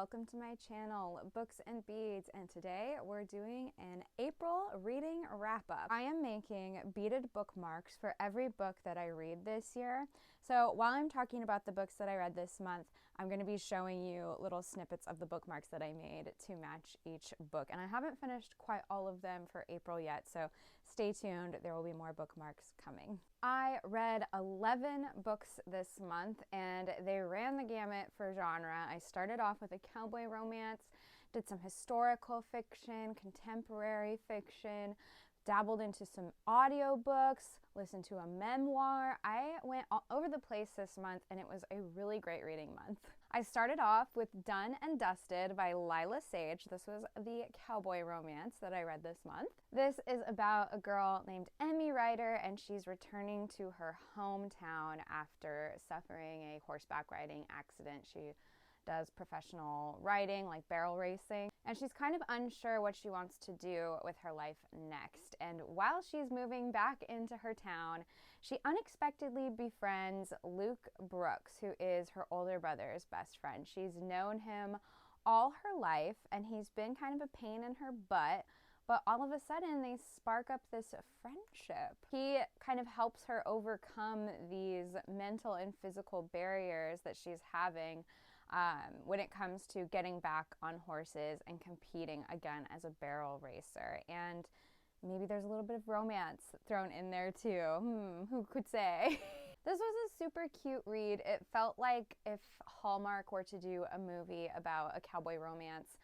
welcome to my channel, Books and Beads, and today we're doing an April reading wrap-up. I am making beaded bookmarks for every book that I read this year. So while I'm talking about the books that I read this month, I'm going to be showing you little snippets of the bookmarks that I made to match each book. And I haven't finished quite all of them for April yet, so stay tuned. There will be more bookmarks coming. I read 11 books this month, and they ran the gamut for genre. I started off with a cowboy romance, did some historical fiction, contemporary fiction, dabbled into some audiobooks, listened to a memoir. I went all over the place this month, and it was a really great reading month. I started off with Done and Dusted by Lyla Sage. This was the cowboy romance that I read this month. This is about a girl named Emmy Ryder, and she's returning to her hometown after suffering a horseback riding accident. She does professional riding, like barrel racing, and she's kind of unsure what she wants to do with her life next. And while she's moving back into her town, she unexpectedly befriends Luke Brooks, who is her older brother's best friend. She's known him all her life, and he's been kind of a pain in her butt, but all of a sudden they spark up this friendship. He kind of helps her overcome these mental and physical barriers that she's having when it comes to getting back on horses and competing again as a barrel racer. And maybe there's a little bit of romance thrown in there too. Who could say? This was a super cute read. It felt like if Hallmark were to do a movie about a cowboy romance,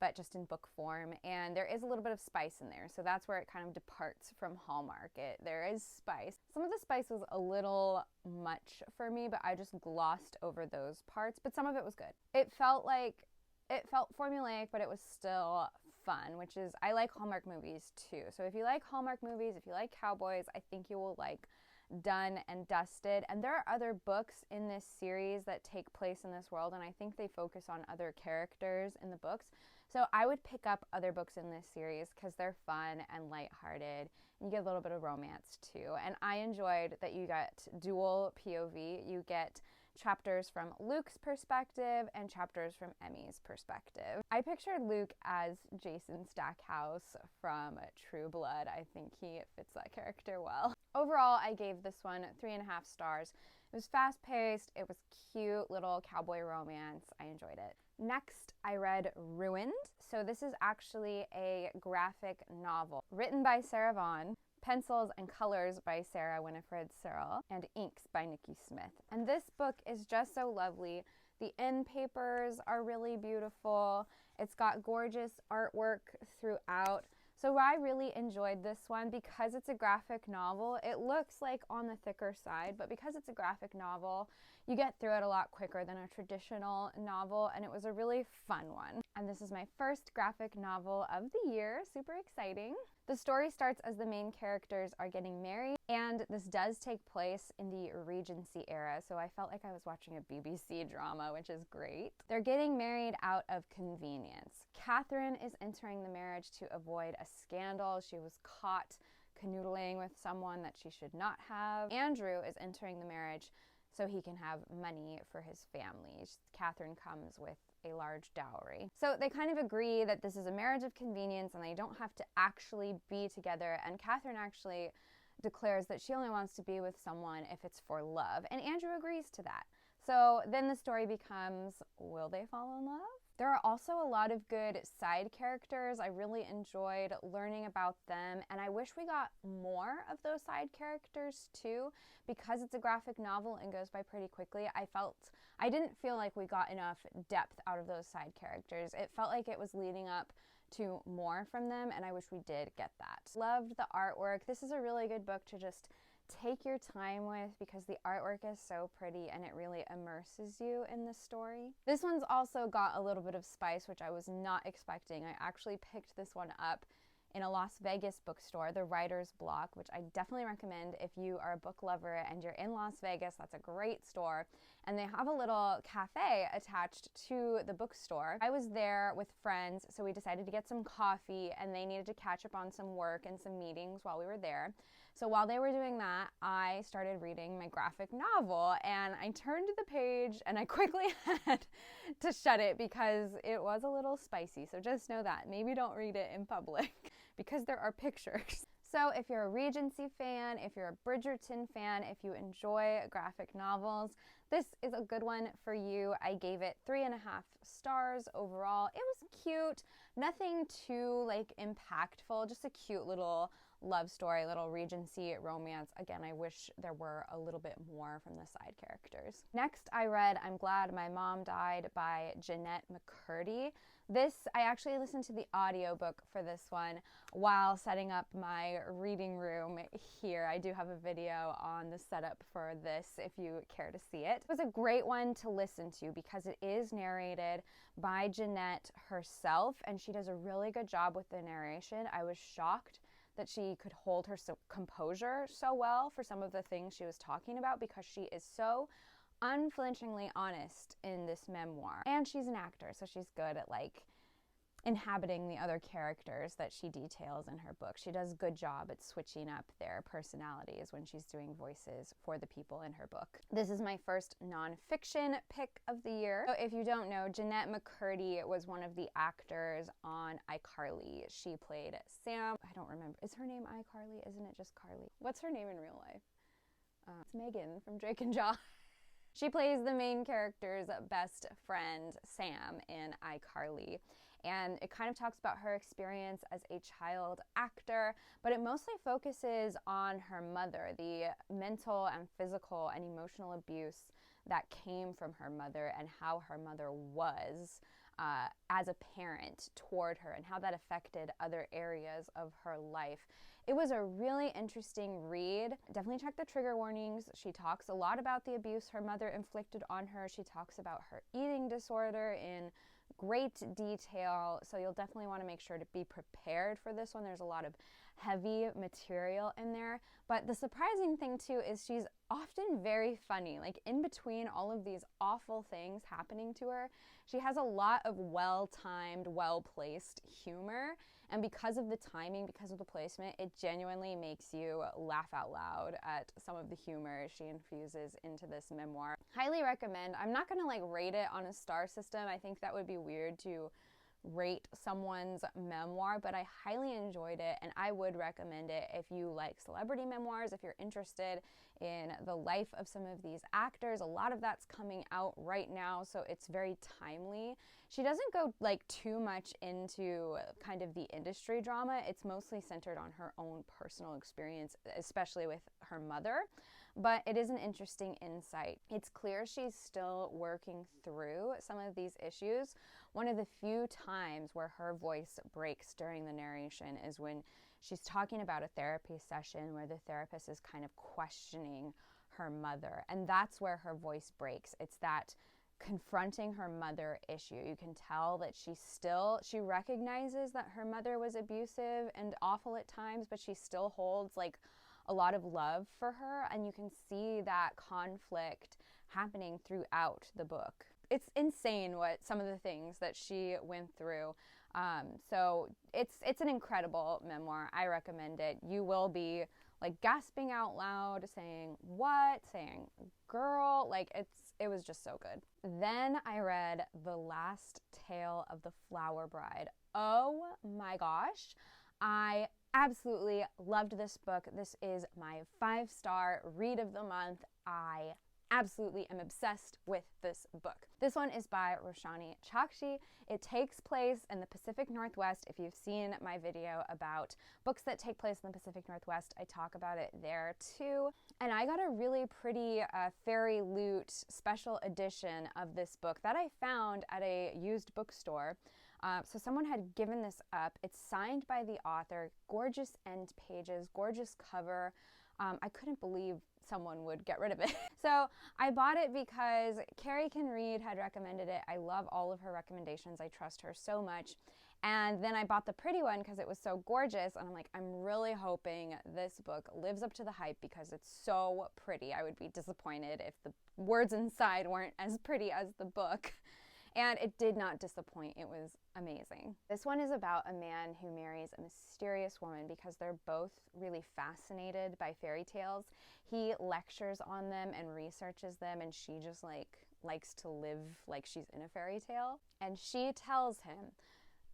but just in book form, and there is a little bit of spice in there, so that's where it kind of departs from Hallmark. There is spice. Some of the spice was a little much for me, but I just glossed over those parts, but some of it was good. It felt formulaic, but it was still fun, which is, I like Hallmark movies too. So if you like Hallmark movies, if you like cowboys, I think you will like Done and Dusted. And there are other books in this series that take place in this world, and I think they focus on other characters in the books. So I would pick up other books in this series because they're fun and lighthearted, and you get a little bit of romance too. And I enjoyed that you got dual POV. You get chapters from Luke's perspective and chapters from Emmy's perspective. I pictured Luke as Jason Stackhouse from True Blood. I think he fits that character well. Overall, I gave this one 3.5 stars. It was fast-paced, it was cute little cowboy romance. I enjoyed it. Next, I read Ruined. So this is actually a graphic novel written by Sarah Vaughn, pencils and colors by Sarah Winifred Searle, and inks by Nikki Smith. And this book is just so lovely. The end papers are really beautiful. It's got gorgeous artwork throughout. So I really enjoyed this one because it's a graphic novel. It looks like on the thicker side, but because it's a graphic novel, you get through it a lot quicker than a traditional novel, and it was a really fun one. And this is my first graphic novel of the year. Super exciting. The story starts as the main characters are getting married, and this does take place in the Regency era, so I felt like I was watching a BBC drama, which is great. They're getting married out of convenience. Catherine is entering the marriage to avoid a scandal. She was caught canoodling with someone that she should not have. Andrew is entering the marriage so he can have money for his family. Catherine comes with a large dowry. So they kind of agree that this is a marriage of convenience and they don't have to actually be together. And Catherine actually declares that she only wants to be with someone if it's for love. And Andrew agrees to that. So then the story becomes, will they fall in love? There are also a lot of good side characters. I really enjoyed learning about them, and I wish we got more of those side characters too. Because it's a graphic novel and goes by pretty quickly, I didn't feel like we got enough depth out of those side characters. It felt like it was leading up to more from them, and I wish we did get that. Loved the artwork. This is a really good book to just take your time with because the artwork is so pretty and it really immerses you in the story. This one's also got a little bit of spice, which I was not expecting. I actually picked this one up in a Las Vegas bookstore, the Writer's Block, which I definitely recommend if you are a book lover and you're in Las Vegas. That's a great store. And they have a little cafe attached to the bookstore. I was there with friends, so we decided to get some coffee, and they needed to catch up on some work and some meetings while we were there. So while they were doing that, I started reading my graphic novel, and I turned to the page and I quickly had to shut it because it was a little spicy. So just know that. Maybe don't read it in public because there are pictures. So if you're a Regency fan, if you're a Bridgerton fan, if you enjoy graphic novels, this is a good one for you. I gave it 3.5 stars overall. It was cute, nothing too like impactful, just a cute little love story, little Regency romance. Again, I wish there were a little bit more from the side characters. Next, I read I'm Glad My Mom Died by Jennette McCurdy. I actually listened to the audiobook for this one while setting up my reading room here. I do have a video on the setup for this if you care to see it. It was a great one to listen to because it is narrated by Jennette herself, and she does a really good job with the narration. I was shocked that she could hold her composure so well for some of the things she was talking about because she is so unflinchingly honest in this memoir. And she's an actor, so she's good at like inhabiting the other characters that she details in her book. She does a good job at switching up their personalities when she's doing voices for the people in her book. This is my first nonfiction pick of the year. So if you don't know, Jennette McCurdy was one of the actors on iCarly. She played Sam. I don't remember. Is her name iCarly? Isn't it just Carly? What's her name in real life? It's Megan from Drake and Josh. She plays the main character's best friend, Sam, in iCarly. And it kind of talks about her experience as a child actor, but it mostly focuses on her mother, the mental and physical and emotional abuse that came from her mother and how her mother was as a parent toward her and how that affected other areas of her life. It was a really interesting read. Definitely check the trigger warnings. She talks a lot about the abuse her mother inflicted on her. She talks about her eating disorder in great detail, so you'll definitely want to make sure to be prepared for this one. There's a lot of heavy material in there, but the surprising thing too is she's often very funny. Like in between all of these awful things happening to her, she has a lot of well-timed, well-placed humor, and because of the timing, because of the placement, it genuinely makes you laugh out loud at some of the humor she infuses into this memoir. Highly recommend. I'm not going to like rate it on a star system. I think that would be weird to rate someone's memoir, but I highly enjoyed it, and I would recommend it if you like celebrity memoirs, if you're interested in the life of some of these actors. A lot of that's coming out right now, so it's very timely. She doesn't go like too much into kind of the industry drama. It's mostly centered on her own personal experience, especially with her mother. But it is an interesting insight. It's clear she's still working through some of these issues. One of the few times where her voice breaks during the narration is when she's talking about a therapy session where the therapist is kind of questioning her mother. And that's where her voice breaks. It's that confronting her mother issue. You can tell that she recognizes that her mother was abusive and awful at times, but she still holds like a lot of love for her, and you can see that conflict happening throughout the book. It's insane what some of the things that she went through. So it's an incredible memoir. I recommend it. You will be like gasping out loud, saying what, saying girl, like it was just so good. Then I read The Last Tale of the Flower Bride. Oh my gosh, I absolutely loved this book. This is my 5-star read of the month. I absolutely am obsessed with this book. This one is by Roshani Chokshi. It takes place in the Pacific Northwest. If you've seen my video about books that take place in the Pacific Northwest, I talk about it there too. And I got a really pretty Fairy Loot special edition of this book that I found at a used bookstore. So someone had given this up. It's signed by the author, gorgeous end pages, gorgeous cover. I couldn't believe someone would get rid of it. So I bought it because Carrie Can Read had recommended it. I love all of her recommendations. I trust her so much. And then I bought the pretty one because it was so gorgeous. And I'm like, I'm really hoping this book lives up to the hype because it's so pretty. I would be disappointed if the words inside weren't as pretty as the book. And it did not disappoint. It was amazing. This one is about a man who marries a mysterious woman because they're both really fascinated by fairy tales. He lectures on them and researches them, and she just likes to live like she's in a fairy tale. And she tells him,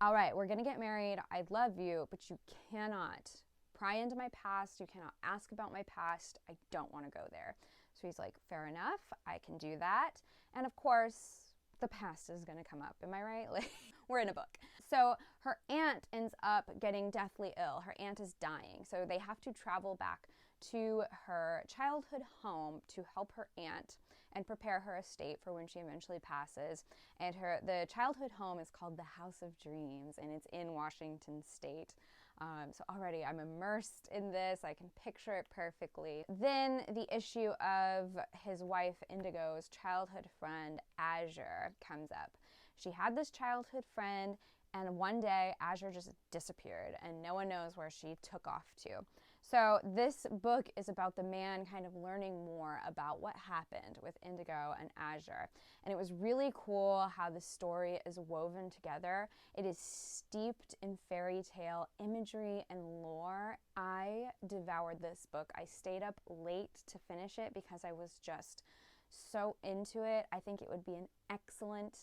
all right, we're gonna get married. I love you, but you cannot pry into my past. You cannot ask about my past. I don't want to go there. So he's like, fair enough, I can do that. And of course, the past is going to come up. Am I right? Like, we're in a book. So her aunt ends up getting deathly ill. Her aunt is dying. So they have to travel back to her childhood home to help her aunt and prepare her estate for when she eventually passes. And the childhood home is called the House of Dreams, and it's in Washington State. So already I'm immersed in this. I can picture it perfectly. Then the issue of his wife Indigo's childhood friend Azure comes up. She had this childhood friend, and one day Azure just disappeared and no one knows where she took off to. So this book is about the man kind of learning more about what happened with Indigo and Azure. And it was really cool how the story is woven together. It is steeped in fairy tale imagery and lore. I devoured this book. I stayed up late to finish it because I was just so into it. I think it would be an excellent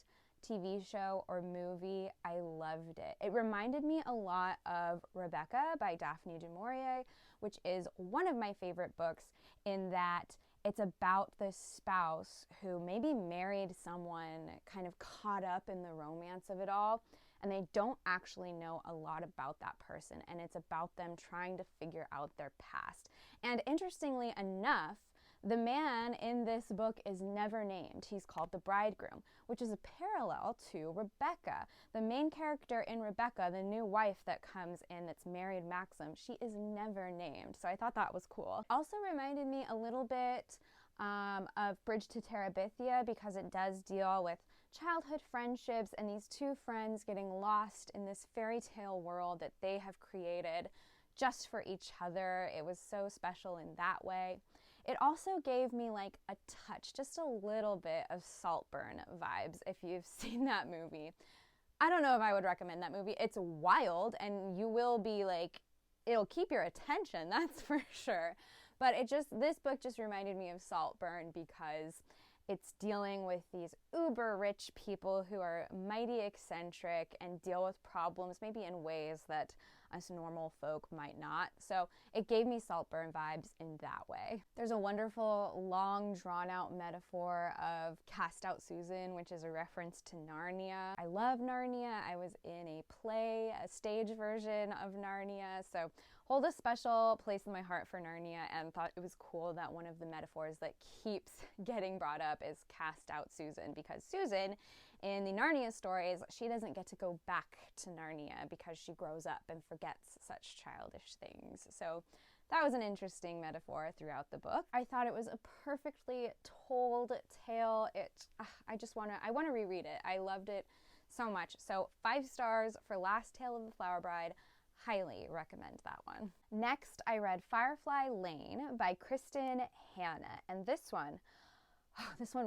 TV show or movie. I loved it. It reminded me a lot of Rebecca by Daphne du Maurier, which is one of my favorite books in that it's about this spouse who maybe married someone kind of caught up in the romance of it all, and they don't actually know a lot about that person, and it's about them trying to figure out their past. And interestingly enough, the man in this book is never named. He's called the bridegroom, which is a parallel to Rebecca. The main character in Rebecca, the new wife that comes in that's married Maxim, she is never named. So I thought that was cool. Also reminded me a little bit of Bridge to Terabithia because it does deal with childhood friendships and these two friends getting lost in this fairy tale world that they have created just for each other. It was so special in that way. It also gave me like a touch, just a little bit of Saltburn vibes if you've seen that movie. I don't know if I would recommend that movie. It's wild and you will be like, it'll keep your attention, that's for sure. But this book just reminded me of Saltburn because it's dealing with these uber rich people who are mighty eccentric and deal with problems maybe in ways that us normal folk might not. So it gave me Saltburn vibes in that way. There's a wonderful long drawn out metaphor of Cast Out Susan, which is a reference to Narnia. I love Narnia. I was in a play, a stage version of Narnia. So hold a special place in my heart for Narnia and thought it was cool that one of the metaphors that keeps getting brought up is Cast Out Susan, because Susan in the Narnia stories, she doesn't get to go back to Narnia because she grows up and forgets such childish things. So that was an interesting metaphor throughout the book. I thought it was a perfectly told tale. I want to reread it. I loved it so much. So 5 stars for Last Tale of the Flower Bride. Highly recommend that one. Next, I read Firefly Lane by Kristin Hannah, and this one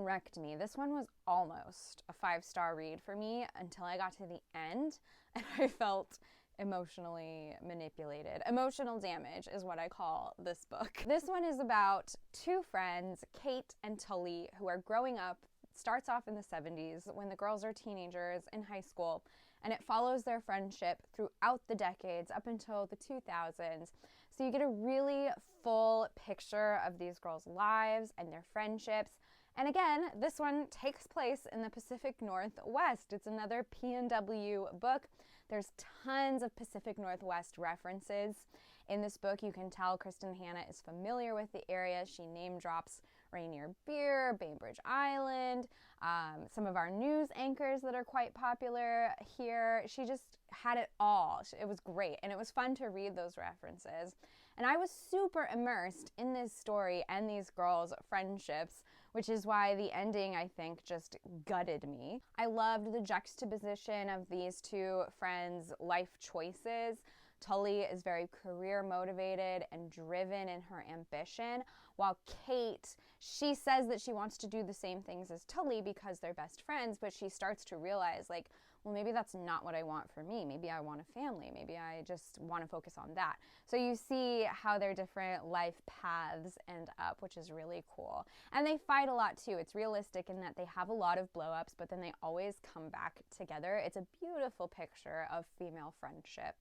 wrecked me. This one was almost a 5-star read for me until I got to the end and I felt emotionally manipulated. Emotional damage is what I call this book. This one is about 2 friends, Kate and Tully, who are growing up. It starts off in the 70s when the girls are teenagers in high school, and it follows their friendship throughout the decades up until the 2000s. So you get a really full picture of these girls' lives and their friendships. And again, this one takes place in the Pacific Northwest. It's another P&W book. There's tons of Pacific Northwest references. In this book, you can tell Kristin Hannah is familiar with the area. She name drops Rainier Beer, Bainbridge Island, some of our news anchors that are quite popular here. She just had it all. It was great, and it was fun to read those references. And I was super immersed in this story and these girls' friendships, which is why the ending, I think, just gutted me. I loved the juxtaposition of these 2 friends' life choices. Tully is very career motivated and driven in her ambition, while Kate, she says that she wants to do the same things as Tully because they're best friends, but she starts to realize, like, well, maybe that's not what I want for me. Maybe I want a family. Maybe I just want to focus on that. So you see how their different life paths end up, which is really cool. And they fight a lot too. It's realistic in that they have a lot of blow-ups, but then they always come back together. It's a beautiful picture of female friendship.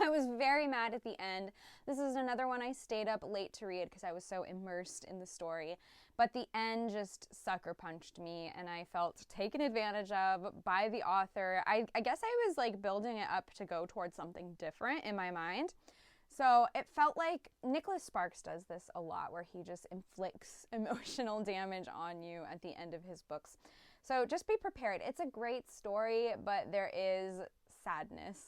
I was very mad at the end. This is another one I stayed up late to read because I was so immersed in the story. But the end just sucker punched me, and I felt taken advantage of by the author. I guess I was like building it up to go towards something different in my mind. So it felt like Nicholas Sparks does this a lot, where he just inflicts emotional damage on you at the end of his books. So just be prepared. It's a great story, but there is sadness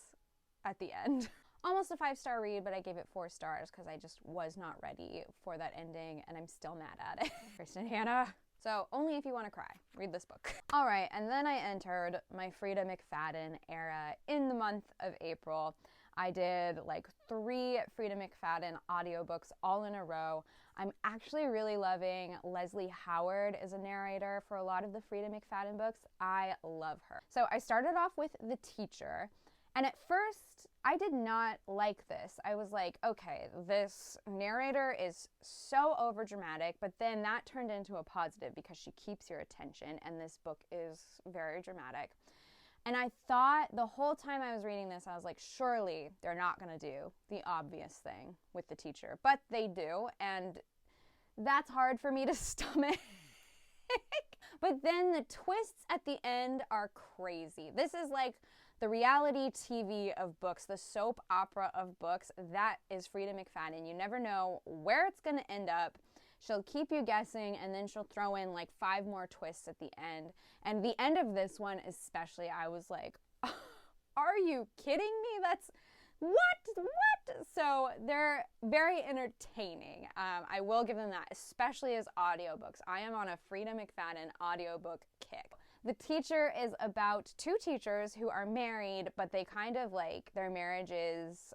at the end. Almost a 5-star read, but I gave it 4 stars because I just was not ready for that ending, and I'm still mad at it. Kristin, Hannah. So only if you want to cry, read this book. All right, and then I entered my Freida McFadden era in the month of April. I did like 3 Freida McFadden audiobooks all in a row. I'm actually really loving Leslie Howard as a narrator for a lot of the Freida McFadden books. I love her. So I started off with The Teacher, and at first, I did not like this. I was like, okay, this narrator is so overdramatic, but then that turned into a positive because she keeps your attention, and this book is very dramatic. And I thought the whole time I was reading this, I was like, surely they're not going to do the obvious thing with The Teacher, but they do, and that's hard for me to stomach. But then the twists at the end are crazy. This is like the reality TV of books, the soap opera of books. That is Freida McFadden. You never know where it's going to end up. She'll keep you guessing, and then she'll throw in like 5 more twists at the end. And the end of this one especially, I was like, are you kidding me? That's what? So they're very entertaining. I will give them that, especially as audiobooks. I am on a Freida McFadden audiobook kick. The Teacher is about 2 teachers who are married, but they kind of like, their marriage is,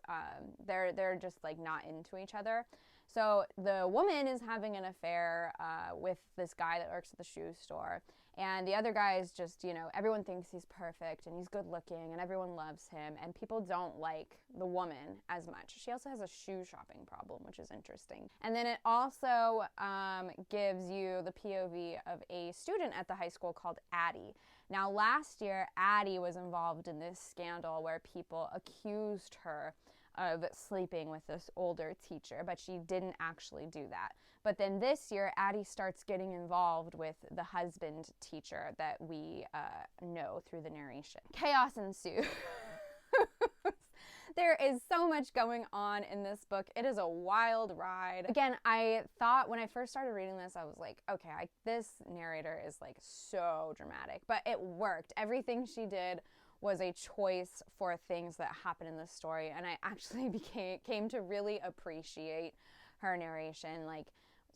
they're just like not into each other. So the woman is having an affair with this guy that works at the shoe store. And the other guy is just, you know, everyone thinks he's perfect and he's good looking and everyone loves him. And people don't like the woman as much. She also has a shoe shopping problem, which is interesting. And then it also gives you the POV of a student at the high school called Addie. Now, last year, Addie was involved in this scandal where people accused her of sleeping with this older teacher, but she didn't actually do that. But then this year, Addie starts getting involved with the husband teacher that we know through the narration. Chaos ensues. There is so much going on in this book. It is a wild ride. Again, I thought when I first started reading this, I was like, okay, this narrator is like so dramatic, but it worked. Everything she did was a choice for things that happen in the story, and I actually came to really appreciate her narration. Like,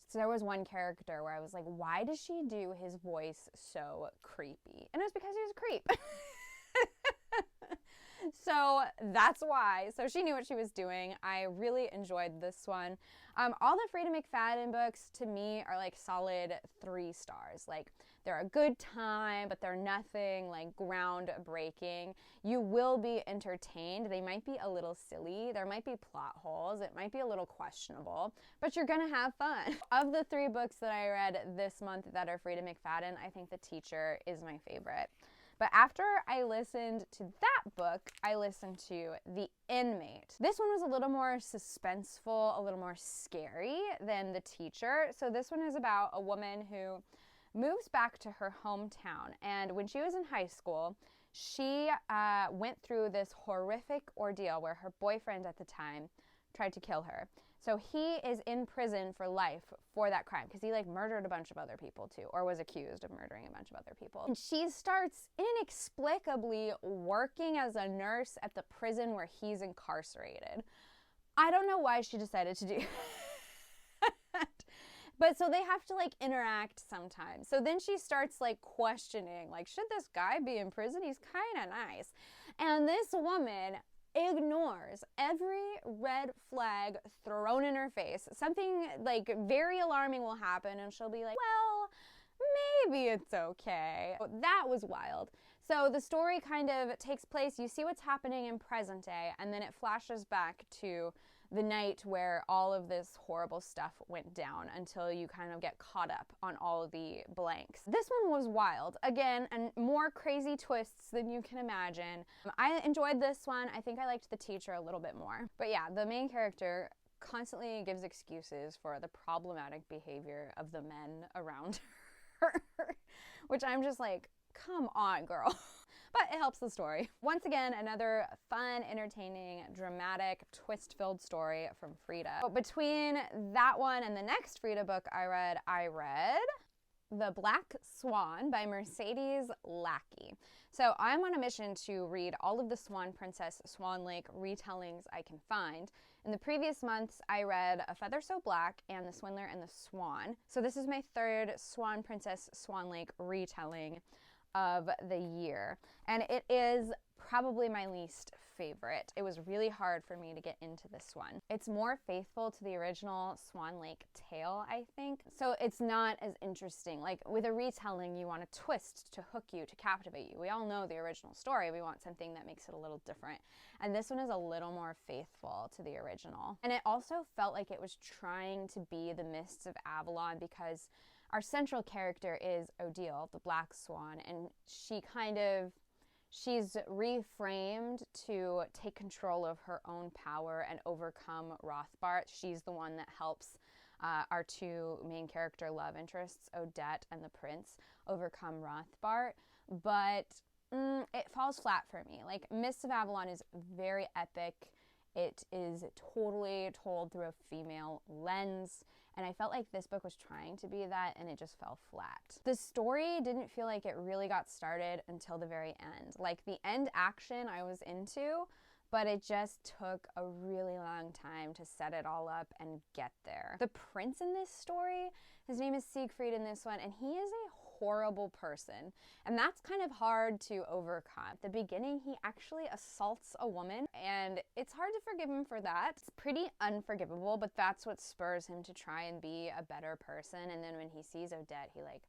so there was one character where I was like, why does she do his voice so creepy? And it was because he was a creep. So that's why. So she knew what she was doing. I really enjoyed this one. All the Freida McFadden books to me are like solid 3 stars. Like, they're a good time, but they're nothing like groundbreaking. You will be entertained. They might be a little silly. There might be plot holes. It might be a little questionable, but you're gonna have fun. Of the 3 books that I read this month that are Freida McFadden, I think The Teacher is my favorite. But after I listened to that book, I listened to The Inmate. This one was a little more suspenseful, a little more scary than The Teacher. So this one is about a woman who moves back to her hometown. And when she was in high school, she went through this horrific ordeal where her boyfriend at the time tried to kill her. So he is in prison for life for that crime because he like murdered a bunch of other people too, or was accused of murdering a bunch of other people. And she starts inexplicably working as a nurse at the prison where he's incarcerated. I don't know why she decided to do that. But so they have to like interact sometimes. So then she starts like questioning, like, should this guy be in prison? He's kind of nice. And this woman ignores every red flag thrown in her face. Something like very alarming will happen and she'll be like, well, maybe it's okay. That was wild. So the story kind of takes place, you see what's happening in present day, and then it flashes back to the night where all of this horrible stuff went down until you kind of get caught up on all of the blanks. This one was wild. Again, and more crazy twists than you can imagine. I enjoyed this one. I think I liked the teacher a little bit more. But yeah, the main character constantly gives excuses for the problematic behavior of the men around her, which I'm just like, come on, girl. But it helps the story. Once again, another fun, entertaining, dramatic, twist-filled story from Freida. So between that one and the next Freida book I read The Black Swan by Mercedes Lackey. So I'm on a mission to read all of the Swan Princess Swan Lake retellings I can find. In the previous months, I read A Feather So Black and The Swindler and the Swan. So this is my third Swan Princess Swan Lake retelling of the year, and it is probably my least favorite. It was really hard for me to get into this one. It's more faithful to the original Swan Lake tale, I think, so it's not as interesting. Like with a retelling, you want a twist to hook you, to captivate you. We all know the original story. We want something that makes it a little different, and this one is a little more faithful to the original. And it also felt like it was trying to be The Mists of Avalon, because our central character is Odile, the Black Swan, and she's reframed to take control of her own power and overcome Rothbart. She's the one that helps our two main character love interests, Odette and the Prince, overcome Rothbart, but it falls flat for me. Like, Mists of Avalon is very epic. It is totally told through a female lens, and I felt like this book was trying to be that, and it just fell flat. The story didn't feel like it really got started until the very end. Like, the end action I was into, but it just took a really long time to set it all up and get there. The prince in this story, his name is Siegfried in this one, and he is a horrible person, and that's kind of hard to overcome. At the beginning, he actually assaults a woman, and it's hard to forgive him for that. It's pretty unforgivable, but that's what spurs him to try and be a better person. And then when he sees Odette, he like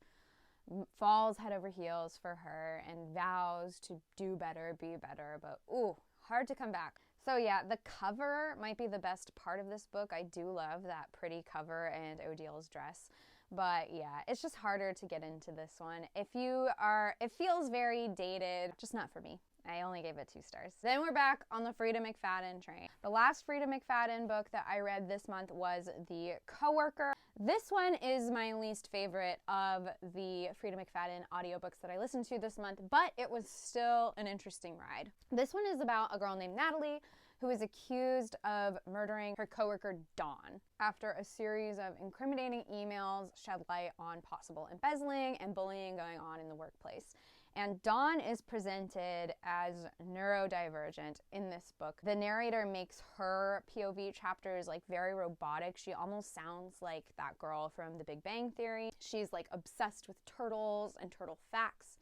falls head over heels for her and vows to do better, be better, but ooh, hard to come back. So yeah, the cover might be the best part of this book. I do love that pretty cover and Odile's dress. But yeah, it's just harder to get into this one. It feels very dated, just not for me. I only gave it 2 stars. Then we're back on the Freida McFadden train. The last Freida McFadden book that I read this month was The Coworker. This one is my least favorite of the Freida McFadden audiobooks that I listened to this month, but it was still an interesting ride. This one is about a girl named Natalie who is accused of murdering her coworker Dawn after a series of incriminating emails shed light on possible embezzling and bullying going on in the workplace. And Dawn is presented as neurodivergent in this book. The narrator makes her POV chapters like very robotic. She almost sounds like that girl from The Big Bang Theory. She's like obsessed with turtles and turtle facts.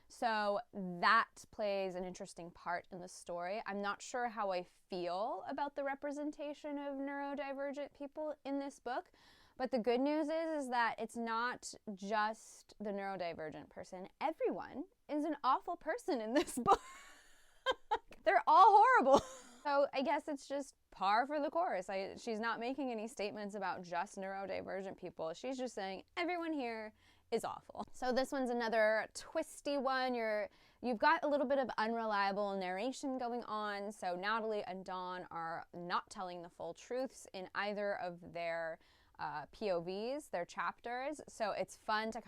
So that plays an interesting part in the story. I'm not sure how I feel about the representation of neurodivergent people in this book, but the good news is that it's not just the neurodivergent person. Everyone is an awful person in this book. They're all horrible. So I guess it's just par for the course. She's not making any statements about just neurodivergent people. She's just saying everyone here is awful. So this one's another twisty one. You've got a little bit of unreliable narration going on. So Natalie and Dawn are not telling the full truths in either of their POVs, their chapters. So it's fun to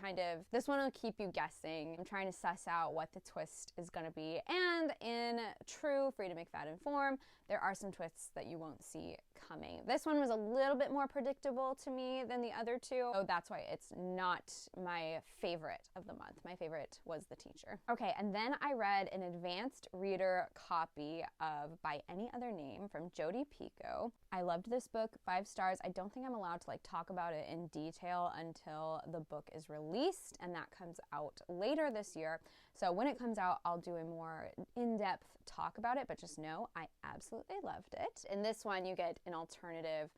this one will keep you guessing. I'm trying to suss out what the twist is going to be. And in true Freida McFadden form, there are some twists that you won't see coming. This one was a little bit more predictable to me than the other two, so that's why it's not my favorite of the month. My favorite was The Teacher. Okay, and then I read an advanced reader copy of By Any Other Name from Jodi Picoult. I loved this book, 5 stars. I don't think I'm allowed to like talk about it in detail until the book is released, and that comes out later this year. So when it comes out, I'll do a more in-depth talk about it, but just know I absolutely loved it. In this one, you get an alternative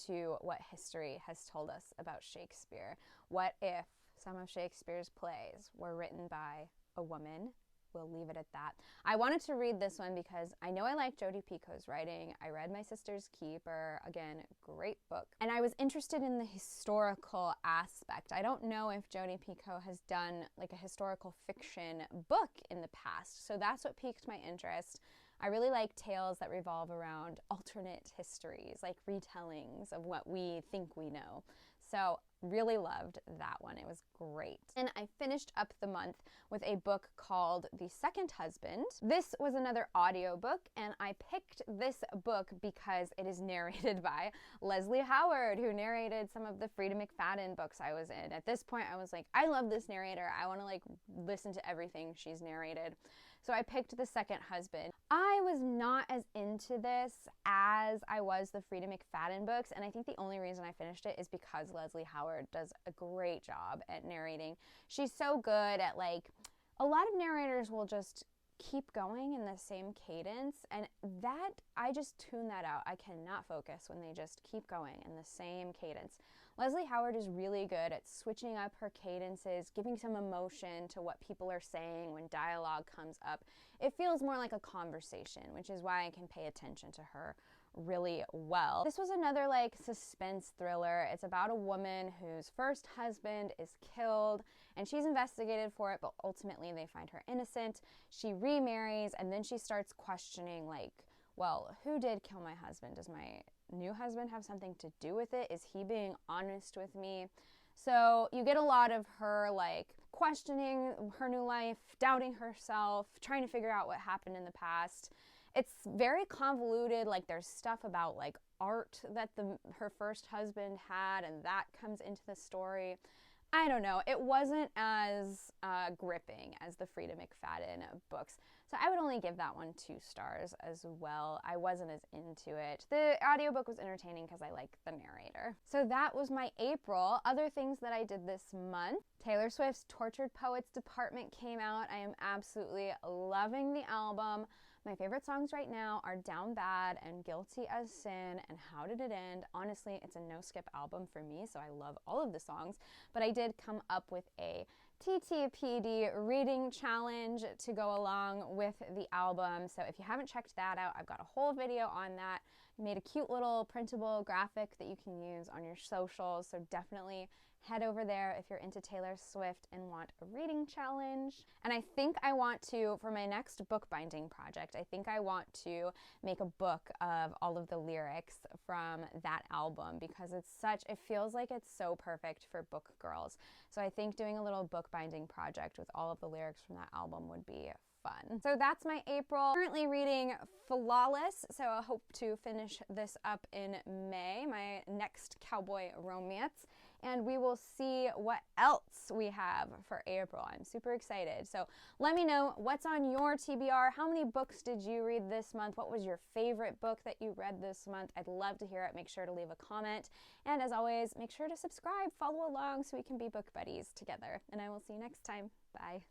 to what history has told us about Shakespeare. What if some of Shakespeare's plays were written by a woman? We'll leave it at that. I wanted to read this one because I know I like Jodi Picoult's writing. I read My Sister's Keeper. Again, great book. And I was interested in the historical aspect. I don't know if Jodi Picoult has done like a historical fiction book in the past, so that's what piqued my interest. I really like tales that revolve around alternate histories, like retellings of what we think we know. So really loved that one. It was great. And I finished up the month with a book called The Second Husband. This was another audiobook, and I picked this book because it is narrated by Leslie Howard, who narrated some of the Freida McFadden books I was in. At this point, I was like, I love this narrator. I want to like listen to everything she's narrated. So I picked The Second Husband. I was not as into this as I was the Freida McFadden books, and I think the only reason I finished it is because Leslie Howard does a great job at narrating. She's so good at like, a lot of narrators will just keep going in the same cadence, and that, I just tune that out. I cannot focus when they just keep going in the same cadence. Leslie Howard is really good at switching up her cadences, giving some emotion to what people are saying when dialogue comes up. It feels more like a conversation, which is why I can pay attention to her really well. This was another like suspense thriller. It's about a woman whose first husband is killed, and she's investigated for it, but ultimately they find her innocent. She remarries, and then she starts questioning like, well, who did kill my husband? Does my new husband have something to do with it? Is he being honest with me? So you get a lot of her like questioning her new life, doubting herself, trying to figure out what happened in the past. It's very convoluted. Like there's stuff about like art that her first husband had, and that comes into the story. I don't know. It wasn't as gripping as the Freida McFadden books. So I would only give that one 2 stars as well. I wasn't as into it. The audiobook was entertaining because I like the narrator. So that was my April. Other things that I did this month. Taylor Swift's Tortured Poets Department came out. I am absolutely loving the album. My favorite songs right now are Down Bad and Guilty as Sin and How Did It End. Honestly, it's a no-skip album for me, so I love all of the songs. But I did come up with a TTPD reading challenge to go along with the album. So if you haven't checked that out, I've got a whole video on that. I made a cute little printable graphic that you can use on your socials. So definitely head over there if you're into Taylor Swift and want a reading challenge. And I think I want to, for my next bookbinding project, I think I want to make a book of all of the lyrics from that album because it feels like it's so perfect for book girls. So I think doing a little bookbinding project with all of the lyrics from that album would be fun. So that's my April. Currently reading Flawless, so I hope to finish this up in May, my next cowboy romance. And we will see what else we have for April. I'm super excited. So let me know what's on your TBR. How many books did you read this month? What was your favorite book that you read this month? I'd love to hear it. Make sure to leave a comment. And as always, make sure to subscribe, follow along so we can be book buddies together. And I will see you next time. Bye.